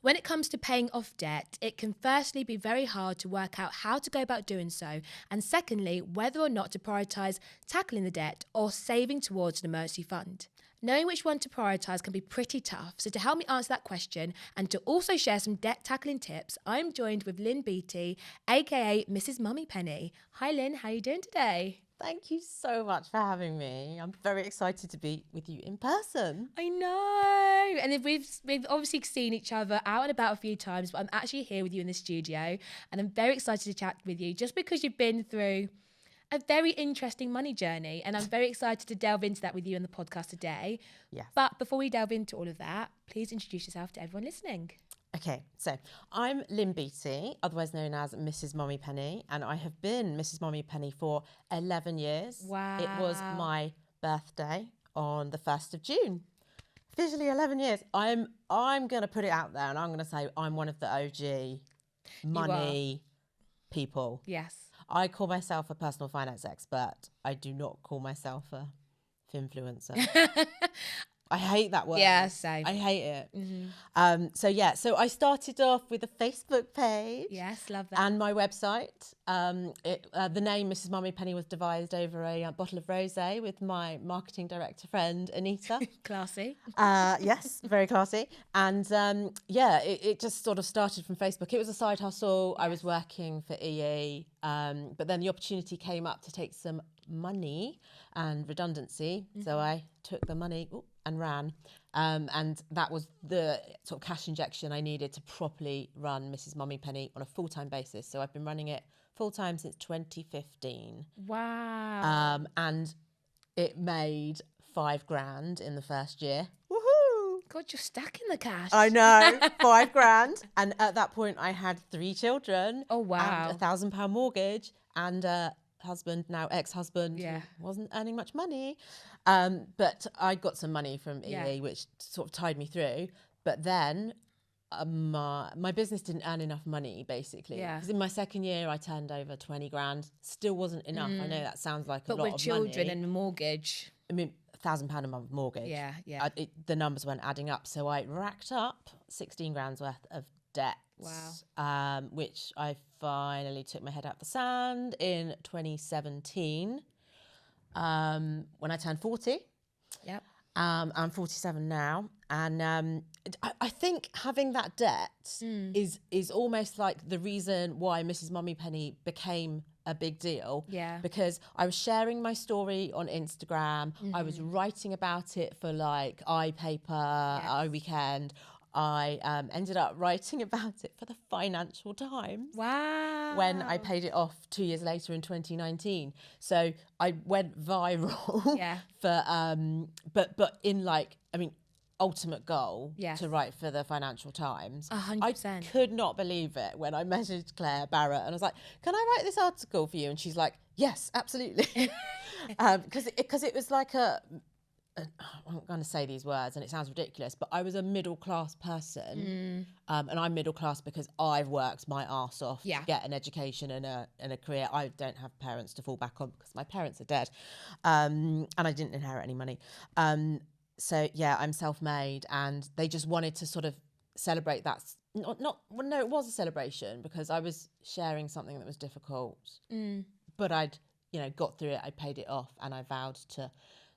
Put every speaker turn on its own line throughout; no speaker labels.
When it comes to paying off debt, it can firstly be very hard to work out how to go about doing so, and secondly, whether or not to prioritise tackling the debt or saving towards an emergency fund. Knowing which one to prioritise can be pretty tough, so to help me answer that question and to also share some debt tackling tips, I'm joined with Lynn Beattie, a.k.a. Mrs Mummypenny. Hi Lynn, how are you doing today?
Thank you so much for having me. I'm very excited to be with you in person.
I know. And if we've obviously seen each other out and about a few times, but I'm actually here with you in the studio and I'm very excited to chat with you just because you've been through a very interesting money journey, and I'm very excited to delve into that with you in the podcast today.
Yes.
But before we delve into all of that, please introduce yourself to everyone listening.
Okay, so I'm Lynn Beattie, otherwise known as Mrs Mummypenny, and I have been Mrs Mummypenny for 11 years.
Wow.
It was my birthday on the 1st of June. Officially 11 years. I'm going to put it out there and I'm going to say I'm one of the OG money people.
Yes.
I call myself a personal finance expert. I do not call myself a influencer. I hate that word.
Yeah, same.
I hate it.
Mm-hmm.
So I started off with a Facebook page.
Yes, love that.
And my website. The name Mrs Mummypenny was devised over a bottle of rosé with my marketing director friend Anita.
Classy.
Yes, very classy. And it just sort of started from Facebook. It was a side hustle. Yes. I was working for EE, but then the opportunity came up to take some money and redundancy. Mm-hmm. So I took the money and ran. And that was the sort of cash injection I needed to properly run Mrs Mummypenny on a full-time basis. So I've been running it full-time since 2015.
Wow.
And it made $5,000 in the first year. Woohoo!
God, you're stacking the cash.
I know, $5,000. And at that point I had 3 children.
Oh, wow.
And £1,000 mortgage and husband, now ex-husband,
yeah,
who wasn't earning much money. But I got some money from EE, which sort of tied me through. But then my business didn't earn enough money, basically.
Yeah.
Because in my second year, I turned over $20,000. Still wasn't enough. I know that sounds like a lot of money.
But with children and a mortgage.
I mean, £1,000 a month mortgage.
Yeah.
The numbers weren't adding up. So I racked up 16 grand's worth of debt.
Wow.
Which I finally took my head out the sand in 2017 when I turned 40.
Yep.
I'm 47 now, and I think having that debt is almost like the reason why Mrs Mummypenny became a big deal.
Yeah.
Because I was sharing my story on Instagram. I was writing about it for like iPaper, iWeekend. I ended up writing about it for the Financial Times.
Wow.
When I paid it off 2 years later in 2019. So I went viral for, but in like, I mean, ultimate goal to write for the Financial Times.
100%.
I could not believe it when I messaged Claire Barrett and I was like, can I write this article for you? And she's like, yes, absolutely. Because it was like I'm going to say these words and it sounds ridiculous, but I was a middle class person, and I'm middle class because I've worked my arse off to get an education and a career. I don't have parents to fall back on because my parents are dead, and I didn't inherit any money. So yeah, I'm self-made, and they just wanted to sort of celebrate that. No, it was a celebration because I was sharing something that was difficult, but I'd got through it. I paid it off, and I vowed to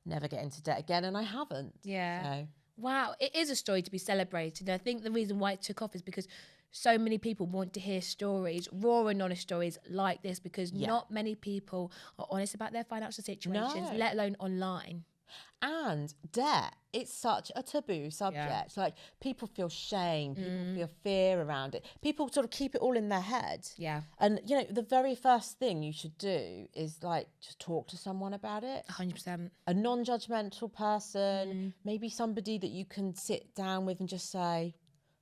never get into debt again, and I haven't.
Yeah.
So.
Wow, it is a story to be celebrated. I think the reason why it took off is because so many people want to hear stories, raw and honest stories like this, because not many people are honest about their financial situations, let alone online.
And debt, it's such a taboo subject. Like, people feel shame, people feel fear around it. People sort of keep it all in their head.
Yeah.
And, the very first thing you should do is, like, just talk to someone about it.
100%.
A non-judgmental person, maybe somebody that you can sit down with and just say,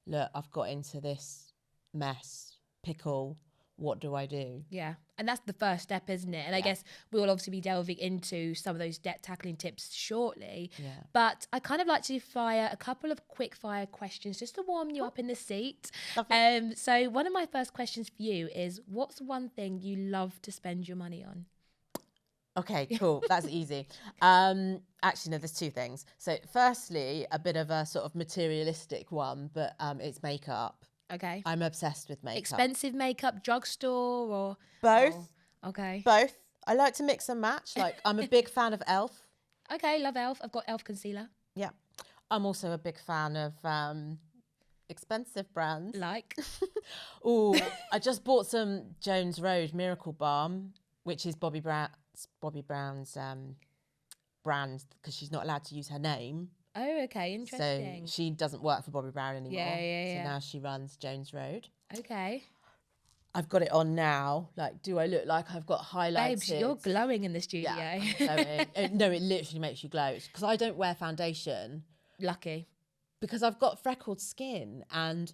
look, I've got into this mess, pickle. What do I do?
Yeah. And that's the first step, isn't it? And I guess we'll obviously be delving into some of those debt tackling tips shortly.
Yeah.
But I kind of like to fire a couple of quick fire questions just to warm you up in the seat. So one of my first questions for you is, what's one thing you love to spend your money on?
Okay, cool. That's easy. Actually, no, there's two things. So firstly, a bit of a sort of materialistic one, but it's makeup.
Okay.
I'm obsessed with makeup.
Expensive makeup, drugstore or
Both.
Okay.
Both. I like to mix and match. Like, I'm a big fan of e.l.f.
Okay, love e.l.f. I've got e.l.f. concealer.
Yeah. I'm also a big fan of expensive brands.
Like?
Oh, I just bought some Jones Road Miracle Balm, which is Bobby Brown's brand, because she's not allowed to use her name.
Oh, okay, interesting.
So she doesn't work for Bobby Brown anymore.
Yeah.
So now she runs Jones Road.
Okay.
I've got it on now. Like, do I look like I've got highlights?
Babes, you're glowing in the studio.
Yeah, I'm glowing. No, it literally makes you glow. Because I don't wear foundation.
Lucky.
Because I've got freckled skin and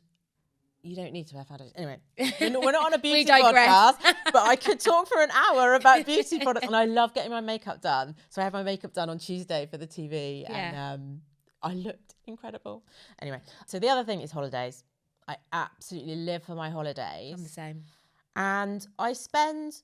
you don't need to wear foundation. Anyway, we're not on a beauty podcast, but I could talk for an hour about beauty products, and I love getting my makeup done. So I have my makeup done on Tuesday for the TV, and I looked incredible. Anyway, so the other thing is holidays. I absolutely live for my holidays.
I'm the same.
And I spend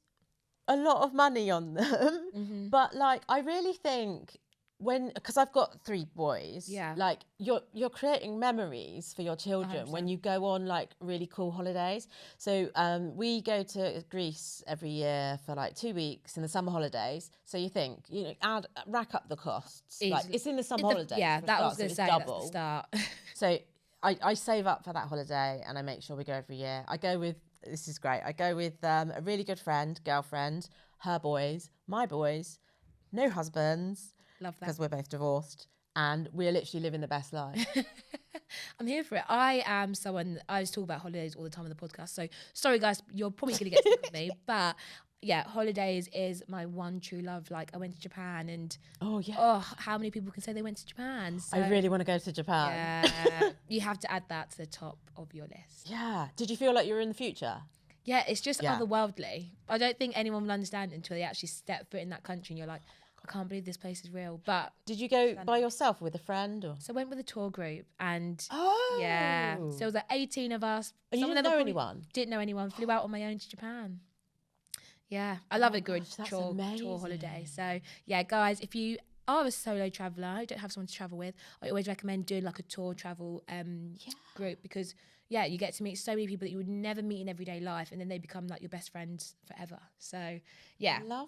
a lot of money on them.
Mm-hmm.
But like, I really think because I've got 3 boys, like you're creating memories for your children
100%.
when you go on like really cool holidays. So we go to Greece every year for like 2 weeks in the summer holidays. So you think, rack up the costs. Like, it's in the summer holidays.
Yeah, that was going to say,
double.
that's the start.
So I save up for that holiday and I make sure we go every year. This is great. I go with a really good girlfriend, her boys, my boys, no husbands.
Love that.
Because we're both divorced and we're literally living the best life.
I'm here for it. I am someone, I just talk about holidays all the time on the podcast. So sorry guys, you're probably going to get sick of me. But yeah, holidays is my one true love. Like, I went to Japan and how many people can say they went to Japan? So,
I really want to go to Japan.
Yeah, you have to add that to the top of your list.
Yeah. Did you feel like you were in the future?
Yeah, it's just otherworldly. I don't think anyone will understand it until they actually step foot in that country and you're like, I can't believe this place is real. But
did you go by yourself with a friend? Or?
So I went with a tour group and so it was like 18 of us.
And you didn't know anyone?
Didn't know anyone. Flew out on my own to Japan. Yeah, I love a good tour holiday. So yeah, guys, if you are a solo traveller, don't have someone to travel with, I always recommend doing like a tour travel group, because you get to meet so many people that you would never meet in everyday life, and then they become like your best friends forever. So yeah, love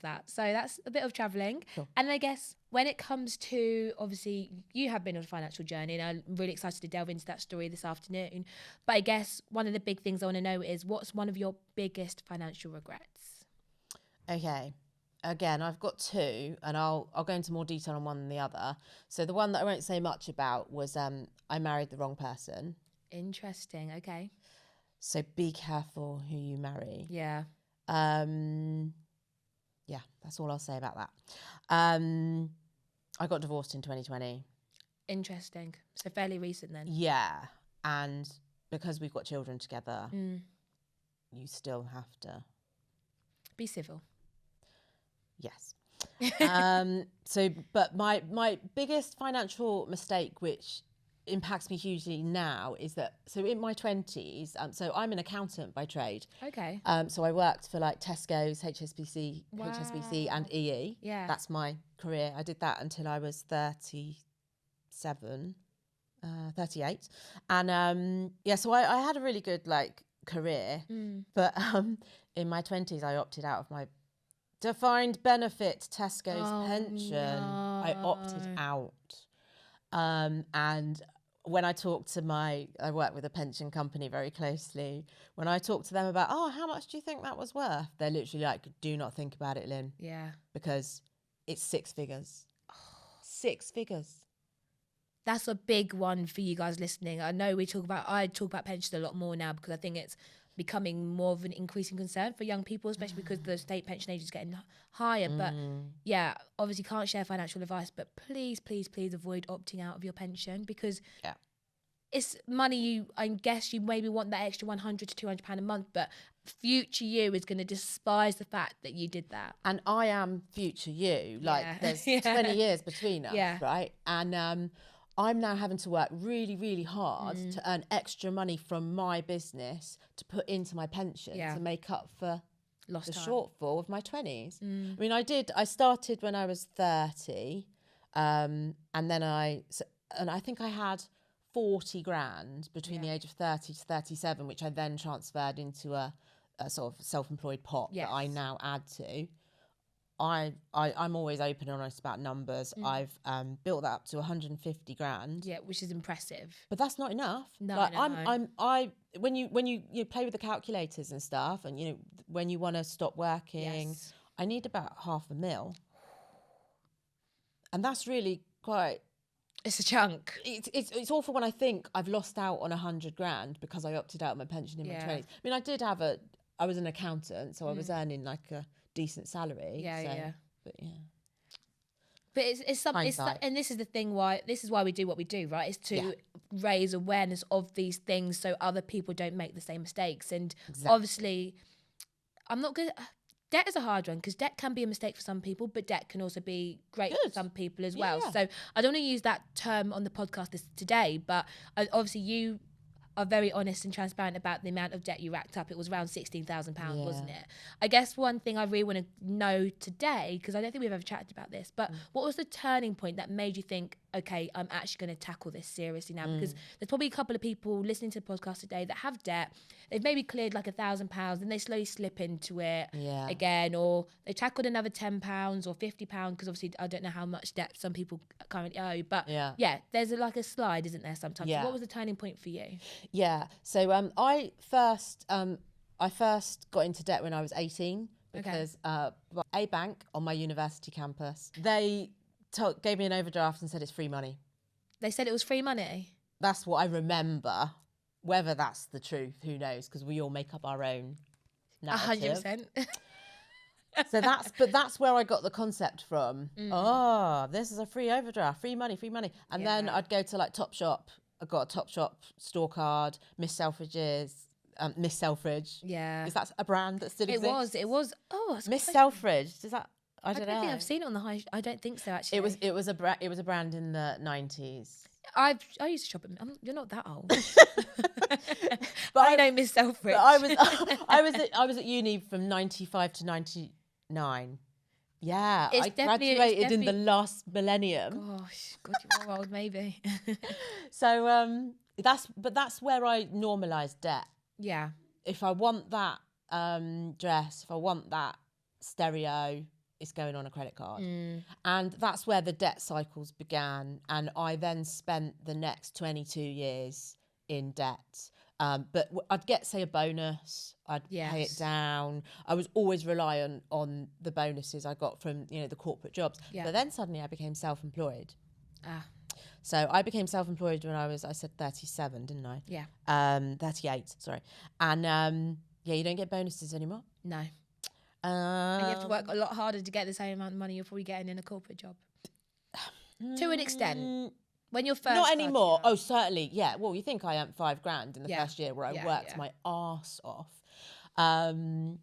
that. So that's a bit of travelling. Cool. And I guess when it comes to, obviously you have been on a financial journey and I'm really excited to delve into that story this afternoon, but I guess one of the big things I want to know is, what's one of your biggest financial regrets?
Okay. Again, I've got 2, and I'll go into more detail on one than the other. So the one that I won't say much about was I married the wrong person.
Interesting. Okay.
So be careful who you marry.
Yeah.
Yeah, that's all I'll say about that. I got divorced in 2020.
Interesting. So fairly recent then.
Yeah. And because we've got children together, you still have to
be civil.
Yes. But my biggest financial mistake, which impacts me hugely now, is that, so in my 20s, so I'm an accountant by trade.
Okay.
So I worked for like Tesco's, HSBC and EE.
Yeah.
That's my career. I did that until I was 38. And so I had a really good like career, but in my 20s I opted out of my defined benefit Tesco's pension. No. I opted out. And when I talk to I work with a pension company very closely. When I talk to them about, how much do you think that was worth? They're literally like, do not think about it, Lynn.
Yeah.
Because it's 6 figures. 6 figures.
That's a big one for you guys listening. I know I talk about pensions a lot more now, because I think it's becoming more of an increasing concern for young people, especially because the state pension age is getting higher. But yeah, obviously can't share financial advice, but please, please, please avoid opting out of your pension, because it's money I guess you maybe want that extra £100 to £200 a month, but future you is going to despise the fact that you did that. And I am future you. Like there's 20 years between us, right? And I'm now having to work really, really hard to earn extra money from my business to put into my pension to make up for Lost
the
time.
shortfall of my 20s. I mean, I started when I was 30, and then I think I had 40 grand between the age of 30 to 37, which I then transferred into a sort of self-employed pot that I now add to. I'm always open and honest about numbers. I've built that up to 150 grand.
Yeah, which is impressive.
But that's not enough.
No,
like
no.
when you play with the calculators and stuff, and you know when you want to stop working, I need about $500,000, and that's really quite.
It's a chunk.
It's awful when I think I've lost out on 100 grand because I opted out of my pension in my 20s. I mean, I was an accountant, so I was earning like a decent salary.
But it's something, and this is the thing why we do what we do, right? Is to raise awareness of these things so other people don't make the same mistakes. And obviously, I'm not good. Debt is a hard one because debt can be a mistake for some people, but debt can also be great for some people as well. So I don't want to use that term on the podcast today, but obviously you are very honest and transparent about the amount of debt you racked up. It was around £16,000, wasn't it? I guess one thing I really want to know today, because I don't think we've ever chatted about this, but what was the turning point that made you think, okay, I'm actually going to tackle this seriously now? Because there's probably a couple of people listening to the podcast today that have debt. They've maybe cleared like £1,000 and they slowly slip into it again, or they tackled another £10 or £50, because obviously I don't know how much debt some people currently owe, but there's like a slide, isn't there, sometimes? So what was the turning point for you?
Yeah, so I first got into debt when I was 18 because a bank on my university campus, they gave me an overdraft and said it's free money.
They said it was free money?
That's what I remember. Whether that's the truth, who knows? Because we all make up our own narrative.
100%.
So that's where I got the concept from. Oh, this is a free overdraft, free money. And then I'd go to like Topshop. I got a Topshop store card, Miss Selfridge. Yeah. Is that a brand that still exists?
It was. Oh,
Miss Selfridge. Does that? I don't know.
think I've seen it on the high. I don't think so, actually.
It was a brand in the 90s.
I used to shop at. You're not that old. But I know Miss Selfridge.
I was at uni from 95 to 99. Yeah, I graduated in the last millennium.
Gosh, God, you were old, maybe.
So that's where I normalised debt.
Yeah.
If I want that dress, if I want that stereo, it's going on a credit card. And that's where the debt cycles began. And I then spent the next 22 years in debt. But I'd get, say, a bonus. I'd pay it down. I was always reliant on the bonuses I got from, the corporate jobs. Yeah. But then suddenly I became self-employed. So I became self-employed when I said 37, didn't I?
Yeah.
38, sorry. And you don't get bonuses anymore.
No. And you have to work a lot harder to get the same amount of money you're probably getting in a corporate job. To an extent. When you're first
not anymore. Oh, certainly. Yeah. Well, you think I earned £5,000 in the first year where I worked my arse off. The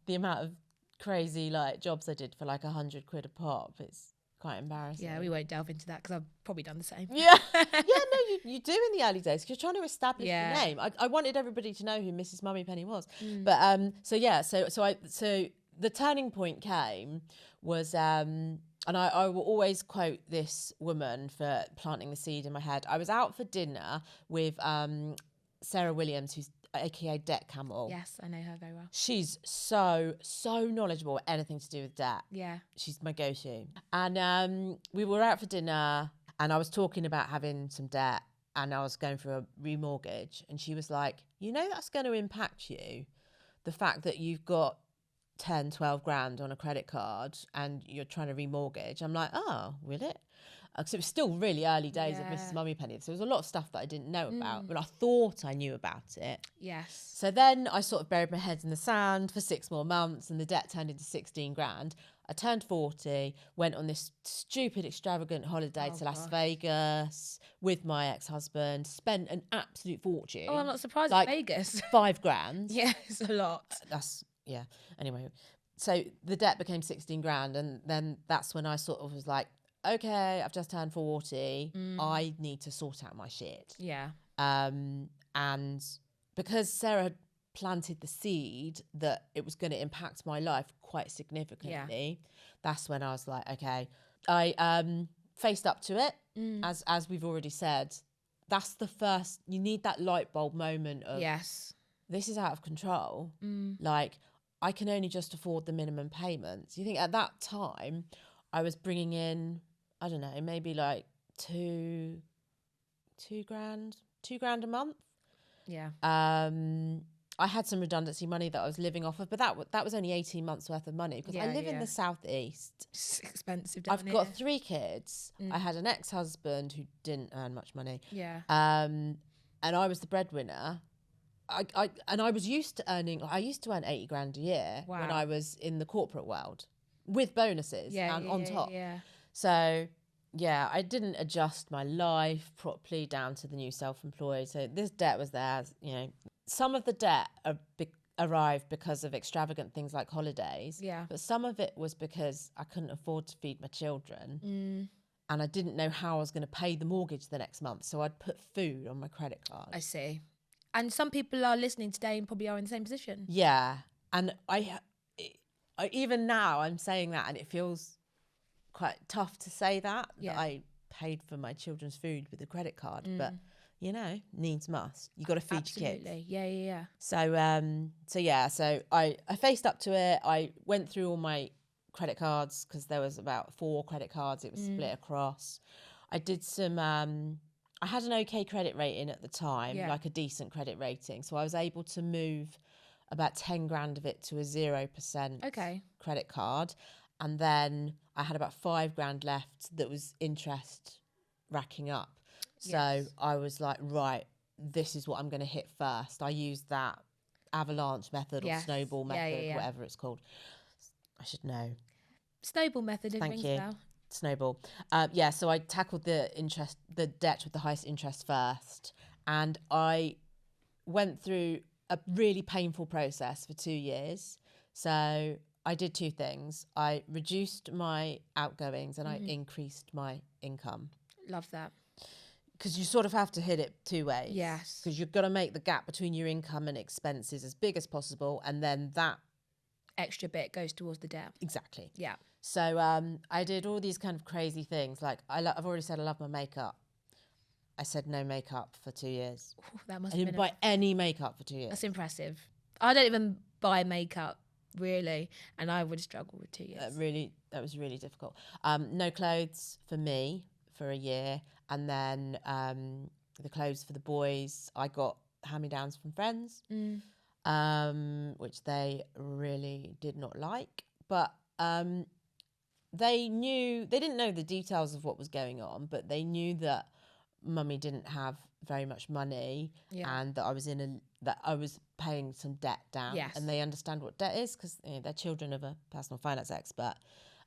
amount of crazy jobs I did for like £100 a pop. It's quite embarrassing.
Yeah, we won't delve into that because I've probably done the same.
Yeah. No, you do in the early days because you're trying to establish your name. I wanted everybody to know who Mrs MummyPenny was. But so the turning point came was and I will always quote this woman for planting the seed in my head. I was out for dinner with Sarah Williams, who's a.k.a. Debt Camel.
Yes, I know her very well.
She's so knowledgeable at anything to do with debt. Yeah. She's my go-to. And we were out for dinner and I was talking about having some debt and I was going for a remortgage. And she was like, that's going to impact you. The fact that you've got 10, 12 grand on a credit card and you're trying to remortgage. I'm like, oh, will it? Because it was still really early days of Mrs MummyPenny. So there was a lot of stuff that I didn't know about, but I thought I knew about it.
Yes.
So then I sort of buried my head in the sand for 6 more months and the debt turned into 16 grand. I turned 40, went on this stupid, extravagant holiday to Las Vegas with my ex-husband, spent an absolute fortune.
Oh, I'm not surprised at Vegas.
5 grand.
Yeah, it's a lot.
Yeah. Anyway, so the debt became 16 grand. And then that's when I sort of was like, okay, I've just turned 40. I need to sort out my shit.
Yeah.
And because Sarah planted the seed that it was going to impact my life quite significantly, that's when I was like, okay, I faced up to it. As we've already said, that's the first, you need that light bulb moment of, this is out of control. Like, I can only just afford the minimum payments. You think at that time I was bringing in, I don't know, maybe like two grand a month. I had some redundancy money that I was living off of, but that was only 18 months worth of money because I live in the southeast.
It's expensive down
I've
here.
got 3 kids. I had an ex-husband who didn't earn much money. And I was the breadwinner. I was used to earning, I used to earn 80 grand a year when I was in the corporate world with bonuses and on top. So yeah, I didn't adjust my life properly down to the new self-employed. So this debt was there, you know. Some of the debt arrived because of extravagant things like holidays. But some of it was because I couldn't afford to feed my children. And I didn't know how I was going to pay the mortgage the next month. So I'd put food on my credit card.
I see. And some people are listening today and probably are in the same position.
Yeah. And I even now I'm saying that and it feels quite tough to say that I paid for my children's food with a credit card. But, you know, needs must. You got to feed your kids.
Absolutely. Yeah.
So I faced up to it. I went through all my credit cards because there was about 4 credit cards. It was split across. I did some... I had an okay credit rating at the time, like a decent credit rating. So I was able to move about 10 grand of it to a 0% credit card. And then I had about 5 grand left that was interest racking up. So I was like, right, this is what I'm going to hit first. I used that avalanche method or snowball method, whatever it's called. I should know.
Snowball method, it rings a bell.
Snowball. So I tackled the debt with the highest interest first. And I went through a really painful process for 2 years. So I did 2 things. I reduced my outgoings and I increased my income.
Love that.
Because you sort of have to hit it 2 ways.
Yes.
Because you've got to make the gap between your income and expenses as big as possible. And then that
extra bit goes towards the debt.
Exactly.
Yeah.
So I did all these kind of crazy things. Like I've already said I love my makeup. I said no makeup for 2 years.
Ooh, that must
I didn't buy any makeup for 2 years.
That's impressive. I don't even buy makeup really, and I would struggle with 2 years.
That was really difficult. No clothes for me for a year, and then the clothes for the boys I got hand-me-downs from friends, which they really did not like, but they didn't know the details of what was going on, but they knew that mummy didn't have very much money and that I was paying some debt down.
Yes.
And they understand what debt is because they're children of a personal finance expert.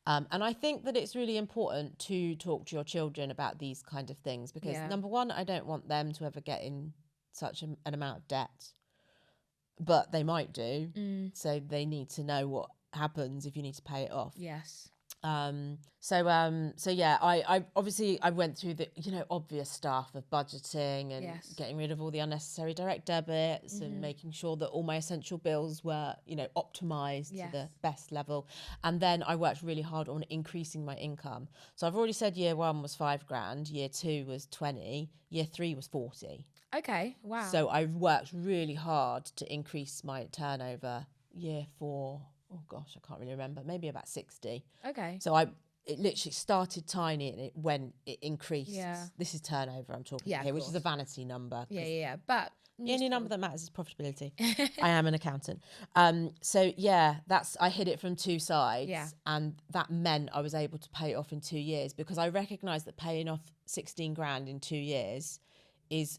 And I think that it's really important to talk to your children about these kind of things because number one, I don't want them to ever get in such an amount of debt, but they might do. So they need to know what happens if you need to pay it off.
Yes.
So yeah, I obviously I went through the obvious stuff of budgeting and getting rid of all the unnecessary direct debits and making sure that all my essential bills were optimized to the best level. And then I worked really hard on increasing my income. So I've already said year 1 was 5 grand, year 2 was 20, year 3 was 40.
Okay, wow.
So I've worked really hard to increase my turnover. Year 4, oh gosh, I can't really remember, maybe about 60.
Okay.
So it literally started tiny and it increased. Yeah. This is turnover I'm talking about here, which is a vanity number.
Yeah. But
the only number that matters is profitability. I am an accountant. So yeah, I hit it from 2 sides.
Yeah.
And that meant I was able to pay it off in 2 years because I recognised that paying off 16 grand in 2 years is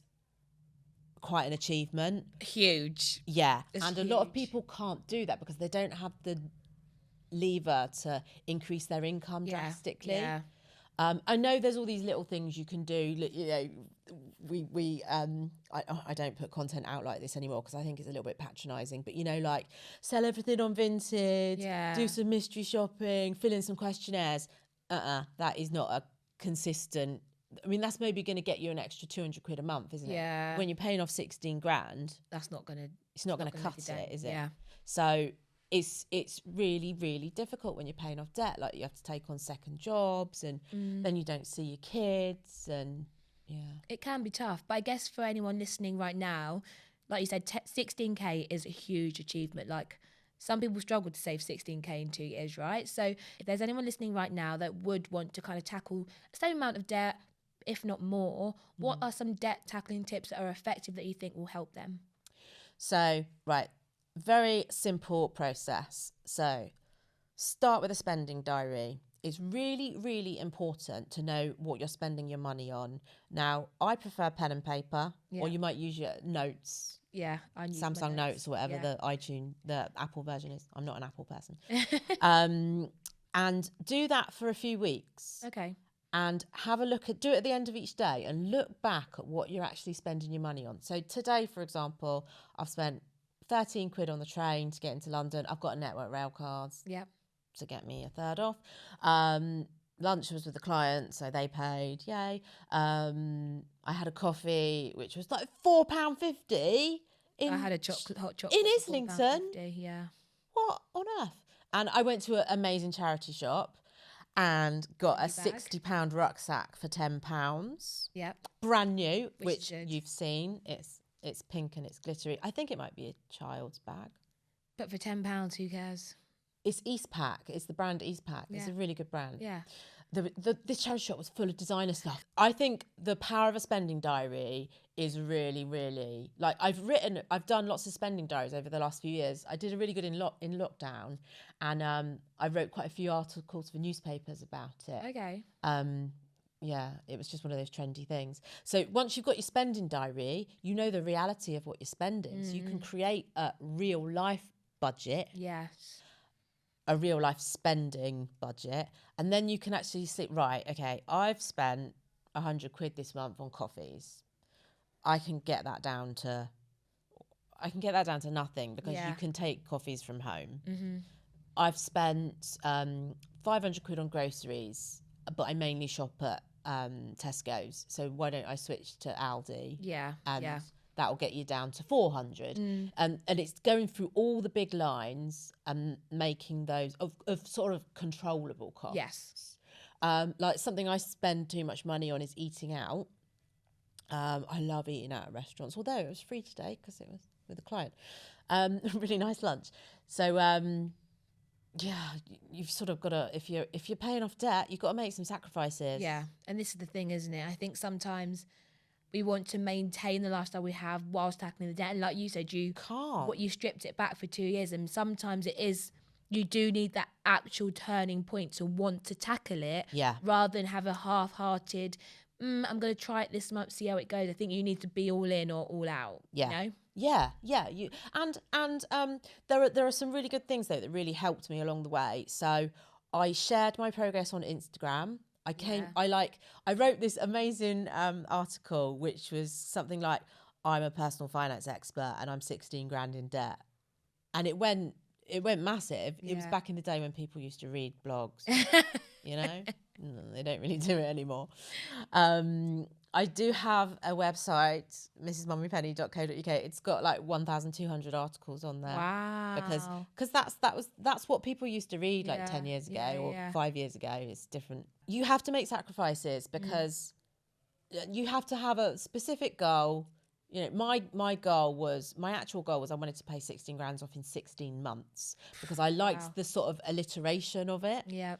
quite an achievement.
Huge.
Yeah.
It's
and
huge.
A lot of people can't do that because they don't have the lever to increase their income drastically.
Yeah.
I know there's all these little things you can do. I don't put content out like this anymore because I think it's a little bit patronising. But like sell everything on Vinted, do some mystery shopping, fill in some questionnaires. That is not a consistent I mean, that's maybe going to get you an extra 200 quid a month, isn't it?
Yeah.
When you're paying off 16 grand,
That's not going to...
it's not going to cut it, is it?
Yeah.
So it's really, really difficult when you're paying off debt. Like, you have to take on second jobs, and then you don't see your kids, and
It can be tough. But I guess for anyone listening right now, like you said, 16k is a huge achievement. Like, some people struggle to save 16k in 2 years, right? So if there's anyone listening right now that would want to kind of tackle the same amount of debt, if not more, what are some debt tackling tips that are effective that you think will help them?
So, right, very simple process. So start with a spending diary. It's really, really important to know what you're spending your money on. Now, I prefer pen and paper, or you might use your notes.
Yeah, I use
Samsung
my
notes or whatever the Apple version is. I'm not an Apple person. And do that for a few weeks.
Okay.
And have a look do it at the end of each day and look back at what you're actually spending your money on. So today, for example, I've spent 13 quid on the train to get into London. I've got a Network Rail cards to get me a third off. Lunch was with the client, so they paid, yay. I had a coffee, which was like £4.50.
I had a hot chocolate
in Islington.
Yeah.
What on earth? And I went to an amazing charity shop and got a £60 rucksack for £10.
Yep.
Brand new, which you've seen. It's pink and it's glittery. I think it might be a child's bag.
But for £10, who cares?
It's Eastpak. It's the brand Eastpak. It's a really good brand.
Yeah.
This charity shop was full of designer stuff. I think the power of a spending diary is really, really, like, I've done lots of spending diaries over the last few years. I did a really good in lockdown, and I wrote quite a few articles for newspapers about it.
Okay.
Yeah, it was just one of those trendy things. So once you've got your spending diary, you know the reality of what you're spending. So you can create a real life budget.
Yes.
A real life spending budget, and then you can actually see, right, okay, I've spent 100 quid this month on coffees. I can get that down to nothing, because you can take coffees from home. I've spent 500 quid on groceries, but I mainly shop at Tesco's, so why don't I switch to Aldi? And that'll get you down to 400. And it's going through all the big lines and making those of sort of controllable costs.
Yes.
Like, something I spend too much money on is eating out. I love eating out at restaurants, although it was free today because it was with a client. Really nice lunch. So you've sort of got to, if you're paying off debt, you've got to make some sacrifices.
Yeah, and this is the thing, isn't it? I think sometimes we want to maintain the lifestyle we have whilst tackling the debt. And like you said, you stripped it back for 2 years, and sometimes you do need that actual turning point to want to tackle it, rather than have a half-hearted, I'm going to try it this month, see how it goes. I think you need to be all in or all out. You know?
Yeah. There are some really good things though that really helped me along the way. So I shared my progress on Instagram. I wrote this amazing article, which was something like, I'm a personal finance expert and I'm 16 grand in debt. And it went massive. It was back in the day when people used to read blogs, you know? They don't really do it anymore. I do have a website, mrsmummypenny.co.uk. It's got like 1,200 articles on there.
Wow.
Because that's what people used to read like 10 years ago or 5 years ago. It's different. You have to make sacrifices because you have to have a specific goal. You know, my actual goal was I wanted to pay 16 grand off in 16 months because I liked the sort of alliteration of it.
Yeah.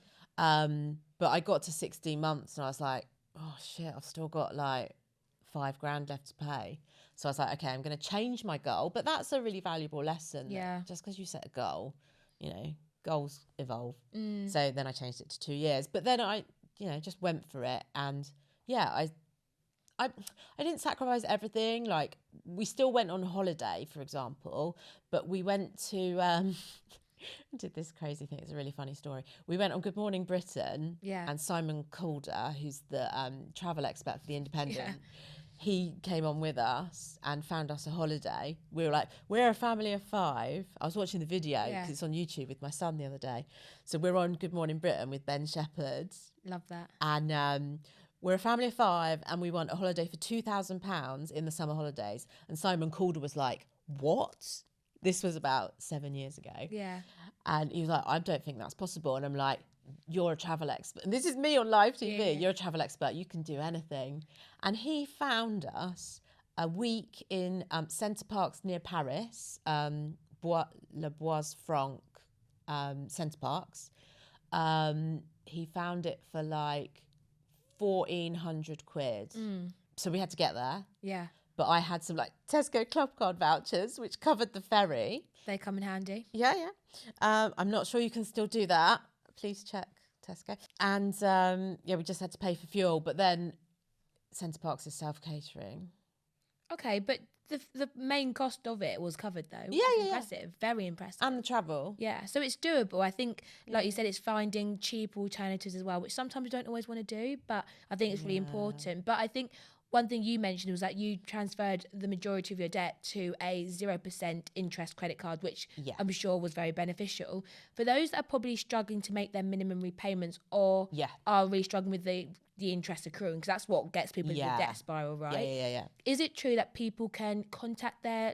But I got to 16 months and I was like, oh shit, I've still got like 5 grand left to pay. So I was like, okay, I'm going to change my goal. But that's a really valuable lesson.
Yeah.
Just because you set a goal, you know, goals evolve. So then I changed it to 2 years. But then I, just went for it. And yeah, I didn't sacrifice everything. Like, we still went on holiday, for example, but we went to I did this crazy thing. It's a really funny story. We went on Good Morning Britain, and Simon Calder, who's the travel expert for The Independent, he came on with us and found us a holiday. We were like, we're a family of 5. I was watching the video because it's on YouTube with my son the other day. So we're on Good Morning Britain with Ben Shepherd.
Love that.
And we're a family of 5 and we want a holiday for £2,000 in the summer holidays. And Simon Calder was like, what? This was about 7 years ago.
Yeah.
And he was like, I don't think that's possible. And I'm like, you're a travel expert. And this is me on live TV.
Yeah.
You're a travel expert. You can do anything. And he found us a week in Centre Parcs near Paris, Le Bois-Franc Centre Parcs. He found it for like 1,400 quid. So we had to get there.
Yeah.
But I had some like Tesco Club Card vouchers, which covered the ferry.
They come in handy.
Yeah. I'm not sure you can still do that. Please check Tesco. And we just had to pay for fuel. But then Centre Parcs is self-catering.
Okay, but the main cost of it was covered though.
Yeah.
Impressive. Very impressive.
And the travel.
Yeah, so it's doable. I think, like you said, it's finding cheap alternatives as well, which sometimes we don't always want to do, but I think it's really important. But I think one thing you mentioned was that you transferred the majority of your debt to a 0% interest credit card, which I'm sure was very beneficial. For those that are probably struggling to make their minimum repayments or are really struggling with the interest accruing, because that's what gets people into the debt spiral, right?
Yeah.
Is it true that people can contact their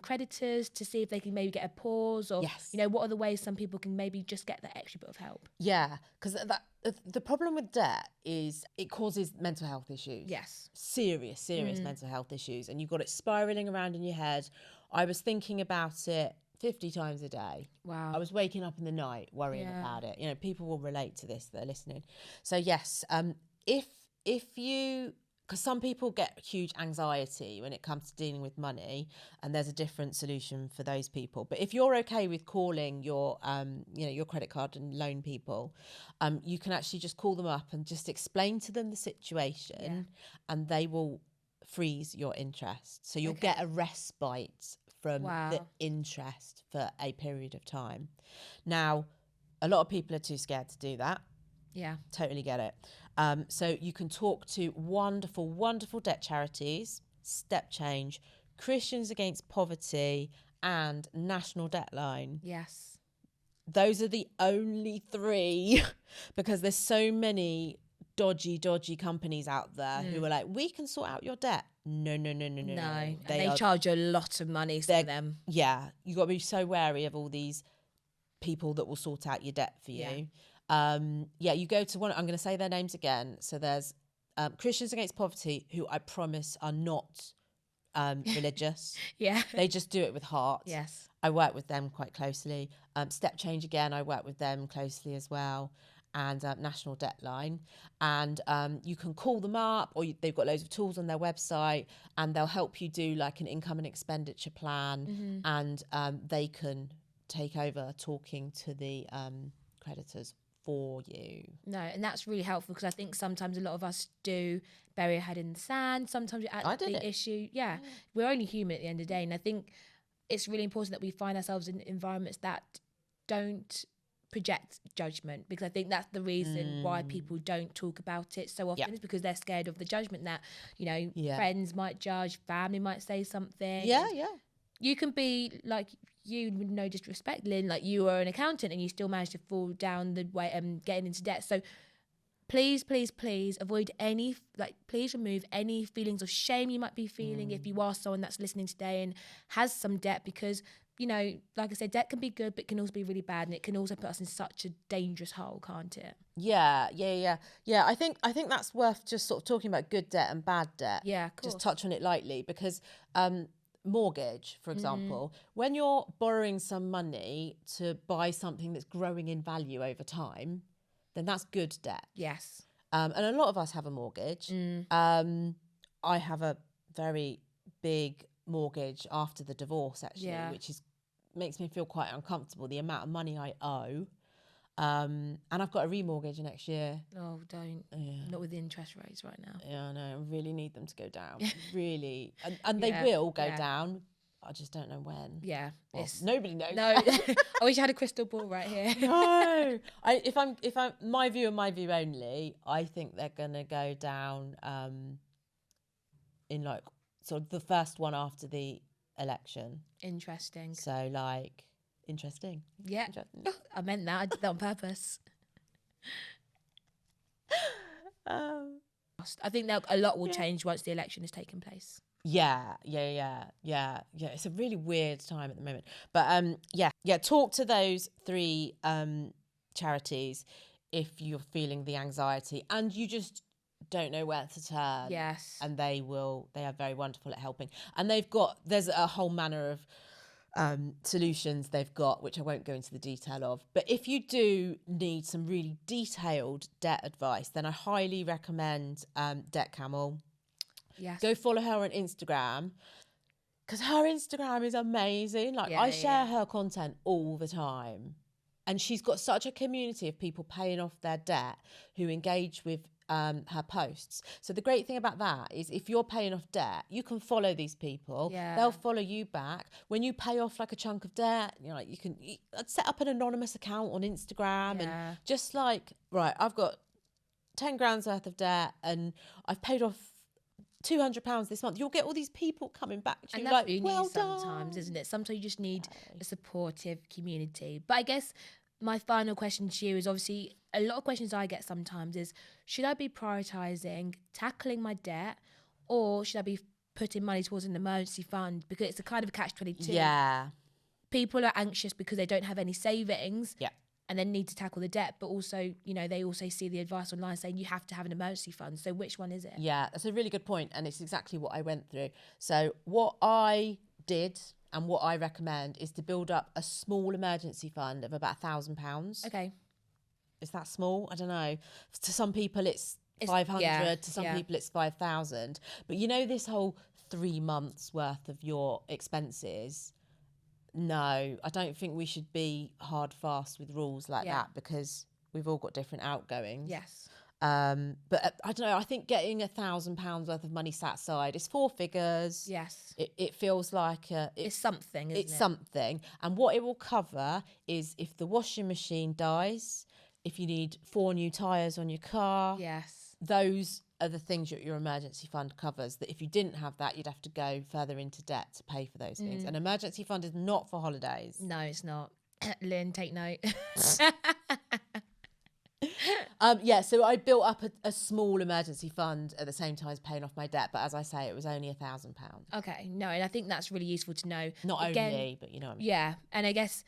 creditors to see if they can maybe get a pause, or what are the ways some people can maybe just get that extra bit of help?
Yeah, because the problem with debt is it causes mental health issues.
Yes.
Serious mental health issues. And you've got it spiraling around in your head. I was thinking about it 50 times a day.
Wow.
I was waking up in the night worrying about it. You know, people will relate to this that are listening. So yes, if you, because some people get huge anxiety when it comes to dealing with money, and there's a different solution for those people. But if you're okay with calling your your credit card and loan people, you can actually just call them up and just explain to them the situation, and they will freeze your interest. So you'll get a respite from the interest for a period of time. Now, a lot of people are too scared to do that.
Yeah.
Totally get it. So you can talk to wonderful debt charities, Step Change, Christians Against Poverty, and National Debtline.
Yes.
Those are the only 3 because there's so many dodgy companies out there who are like, we can sort out your debt. No.
They charge a lot of money for them.
Yeah. You got to be so wary of all these people that will sort out your debt for you. You go to one, I'm going to say their names again. So there's Christians Against Poverty, who I promise are not religious. They just do it with heart.
Yes.
I work with them quite closely. Step Change, again, I work with them closely as well. And National Debtline. And you can call them up, or they've got loads of tools on their website, and they'll help you do like an income and expenditure plan. And they can take over talking to the creditors for you. No,
and that's really helpful, because I think sometimes a lot of us do bury our head in the sand. Sometimes you're at the issue. Yeah, we're only human at the end of the day. And I think it's really important that we find ourselves in environments that don't project judgment, because I think that's the reason why people don't talk about it so often, is because they're scared of the judgment that, friends might judge, family might say something. You can be like, you with no disrespect, Lynn, like you are an accountant and you still managed to fall down the way and getting into debt. So please avoid please remove any feelings of shame you might be feeling if you are someone that's listening today and has some debt, because like I said, debt can be good, but can also be really bad, and it can also put us in such a dangerous hole, can't it?
Yeah. I think that's worth just sort of talking about good debt and bad debt.
Yeah, of course.
Just touch on it lightly, because mortgage, for example, when you're borrowing some money to buy something that's growing in value over time, then that's good debt.
Yes.
And a lot of us have a mortgage. I have a very big mortgage after the divorce, actually, which makes me feel quite uncomfortable, the amount of money I owe. And I've got a remortgage next year.
Oh, don't. Not with the interest rates right now.
Yeah, I know. I really need them to go down. Really. And they will go down. I just don't know when.
Yeah.
Well, nobody knows.
No. I wish I had a crystal ball right here.
No. If I'm my view and my view only, I think they're gonna go down in like sort of the first one after the election.
Interesting.
So like interesting.
Yeah. Interesting. I meant that. I did that on purpose. I think that a lot will change once the election has taken place.
Yeah. It's a really weird time at the moment. But talk to those 3 charities if you're feeling the anxiety and you just don't know where to turn.
Yes.
And they are very wonderful at helping. And there's a whole manner of solutions they've got, which I won't go into the detail of. But if you do need some really detailed debt advice, then I highly recommend Debt Camel.
Yes.
Go follow her on Instagram, because her Instagram is amazing. Like, I share her content all the time. And she's got such a community of people paying off their debt who engage with her posts. So the great thing about that is if you're paying off debt, you can follow these people.
Yeah.
They'll follow you back. When you pay off like a chunk of debt, you can set up an anonymous account on Instagram and just like, right, I've got 10 grand's worth of debt and I've paid off £200 this month. You'll get all these people coming back to you.
And that's
like,
what you
well
need sometimes,
done.
isn't it? Sometimes you just need a supportive community. But I guess my final question to you is, obviously a lot of questions I get sometimes is, should I be prioritising tackling my debt, or should I be putting money towards an emergency fund? Because it's a kind of a catch-22.
Yeah.
People are anxious because they don't have any savings.
Yeah.
And then need to tackle the debt, but also, they also see the advice online saying you have to have an emergency fund. So which one is it?
Yeah, that's a really good point, and it's exactly what I went through. So what I did and what I recommend is to build up a small emergency fund of about £1,000.
Okay.
Is that small? I don't know. To some people it's 500, to some people it's 5,000. But this whole 3 months worth of your expenses, no, I don't think we should be hard fast with rules like that, because we've all got different outgoings.
Yes.
But I don't know, I think getting £1,000 worth of money sat aside is 4 figures.
Yes.
It feels like
it's something, isn't it?
It's something. And what it will cover is if the washing machine dies, if you need 4 new tyres on your car.
Yes.
Those are the things that your emergency fund covers, that if you didn't have that, you'd have to go further into debt to pay for those things. An emergency fund is not for holidays.
No, it's not. Lynn, take note.
So I built up a small emergency fund at the same time as paying off my debt. But as I say, it was only £1,000.
Okay, no, and I think that's really useful to know.
Not only, but you know what I mean.
Yeah, and I guess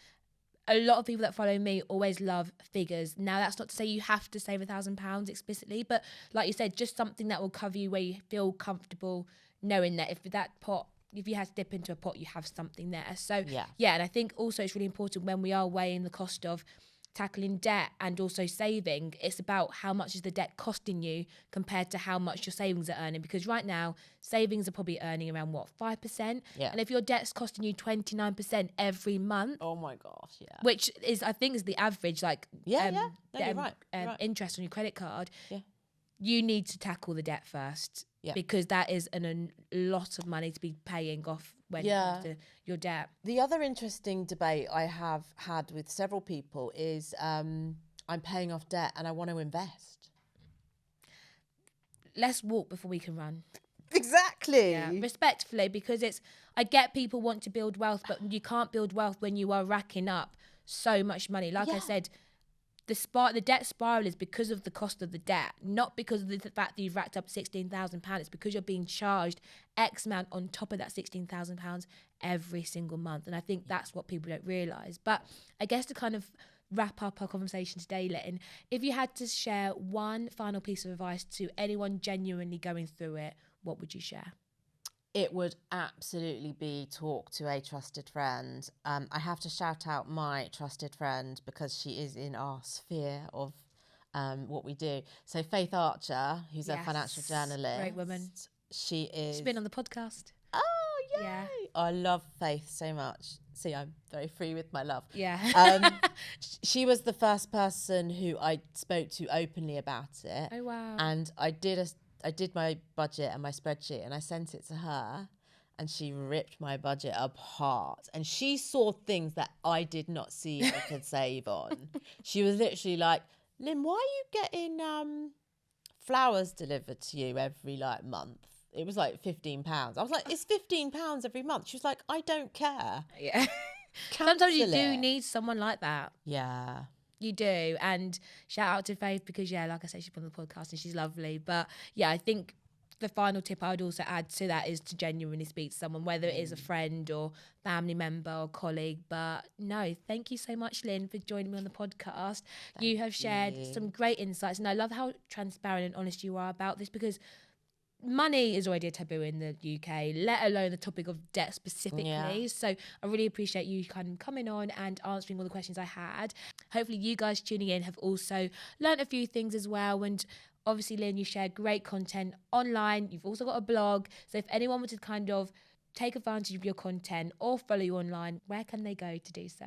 a lot of people that follow me always love figures. Now, that's not to say you have to save £1,000 explicitly, but like you said, just something that will cover you where you feel comfortable knowing that if you had to dip into a pot, you have something there. So, and I think also it's really important when we are weighing the cost of tackling debt and also saving, it's about how much is the debt costing you compared to how much your savings are earning. Because right now, savings are probably earning around 5%?
Yeah.
And if your debt's costing you 29% every month,
oh my gosh, yeah,
which is, I think, is the average, like,
you're right.
interest on your credit card.
Yeah.
You need to tackle the debt first, because that is a lot of money to be paying off when it comes to your debt.
The other interesting debate I have had with several people is I'm paying off debt and I want to invest.
Let's walk before we can run.
Exactly.
Yeah, respectfully, because I get people want to build wealth, but you can't build wealth when you are racking up so much money. Like I said, the debt spiral is because of the cost of the debt, not because of the fact that you've racked up £16,000. It's because you're being charged X amount on top of that £16,000 every single month. And I think that's what people don't realise. But I guess to kind of wrap up our conversation today, Lynn, if you had to share one final piece of advice to anyone genuinely going through it, what would you share?
It would absolutely be talk to a trusted friend. I have to shout out my trusted friend because she is in our sphere of what we do. So Faith Archer, who's a financial journalist.
Great woman.
She's
been on the podcast.
Oh, yay.
Yeah.
I love Faith so much. See, I'm very free with my love.
Yeah.
She was the first person who I spoke to openly about it.
Oh, wow.
And I did my budget and my spreadsheet and I sent it to her and she ripped my budget apart. And she saw things that I did not see I could save on. She was literally like, Lynn, why are you getting flowers delivered to you every month? It was like £15. I was like, it's £15 every month. She was like, I don't care.
Yeah. Sometimes you do need someone like that.
Yeah.
You do. And shout out to Faith because, yeah, like I said, she's been on the podcast and she's lovely. But yeah, I think the final tip I would also add to that is to genuinely speak to someone, whether it is a friend or family member or colleague. But no, thank you so much, Lynn, for joining me on the podcast. You have shared some great insights, and I love how transparent and honest you are about this, because money is already a taboo in the UK, let alone the topic of debt specifically.
Yeah.
So I really appreciate you kind of coming on and answering all the questions I had. Hopefully you guys tuning in have also learnt a few things as well. And obviously, Lynn, you share great content online. You've also got a blog. So if anyone wanted to kind of take advantage of your content or follow you online, where can they go to do so?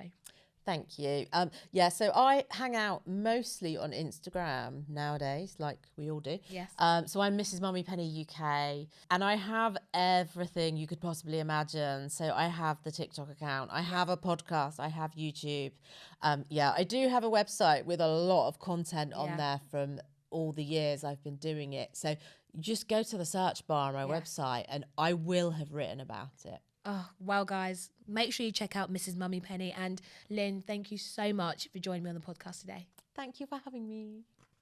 Thank you. Yeah, so I hang out mostly on Instagram nowadays, like we all do.
Yes.
So I'm Mrs MummyPenny UK, and I have everything you could possibly imagine. So I have the TikTok account, I have a podcast, I have YouTube. Yeah, I do have a website with a lot of content on there from all the years I've been doing it. So you just go to the search bar on my website and I will have written about it.
Oh, well, guys, make sure you check out Mrs MummyPenny. And Lynn, thank you so much for joining me on the podcast today.
Thank you for having me.